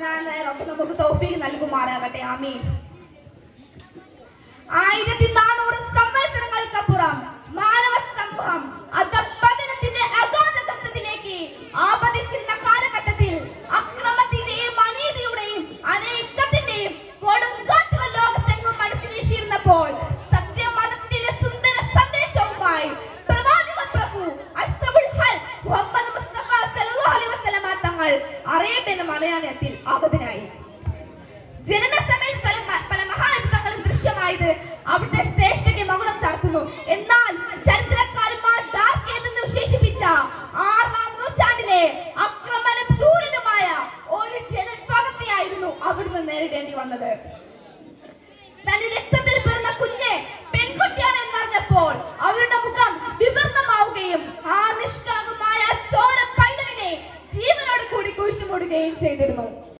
റബ്ബ് നമുക്ക് തൗഫീഖ് നൽകുമാറാകട്ടെ. ആമീൻ. 1400 സംവത്സരങ്ങൾക്കപ്പുറം മാനവ സമൂഹം അധഃപതനത്തിന്റെ അഗാധഘട്ടത്തിലേക്ക് ആപതിച്ചിരുന്ന കാലഘട്ടത്തിൽ അക്രമത്തിന്റെയും അനീതിയുടെയും അനൈക്യത്തിന്റെയും കൊടുങ്കാറ്റുകൾ ലോകത്തെങ്ങും അടിച്ചു വീശിയിരുന്നപ്പോൾ സത്യമതത്തിലെ സുന്ദര സന്ദേശവുമായി പ്രവാചക പ്രഭു അഷ്റഫുൽ ഖൽഖ് മുഹമ്മദ് മുസ്തഫ സല്ലല്ലാഹു അലൈഹി വസല്ലമ തങ്ങൾ അറേബ്യൻ മലയാളത്തിൽ ആഗതനായി. ജനന സമയത്ത് പല മഹാത്ഭുതങ്ങളും ദൃശ്യമായത് അവിടുത്തെ ശ്രേഷ്ഠയ്ക്ക് മകുടം ചാർത്തുന്നു. എന്നാൽ ചരിത്രകാരന്മാർ ഡാർക്ക് എന്ന് വിശേഷിപ്പിച്ച 6-ാം നൂറ്റാണ്ടിലെ അക്രമന ക്രൂരനുമായ ഒരു ജനവിഭാഗത്തെയായിരുന്നു അവിടുന്ന് നേരിടേണ്ടി വന്നത്. തന്റെ രക്തത്തിൽ പിറന്ന കുഞ്ഞ് പെൺകുട്ടിയാണ് എന്നറിഞ്ഞപ്പോൾ അവരുടെ മുഖം വിവർണമാവുകയും ആ നിഷ്കളങ്കമായ ചോര പൈതലിനെ ജീവനോട് കൂടി കുഴിച്ചു മൂടുകയും ചെയ്തിരുന്നു.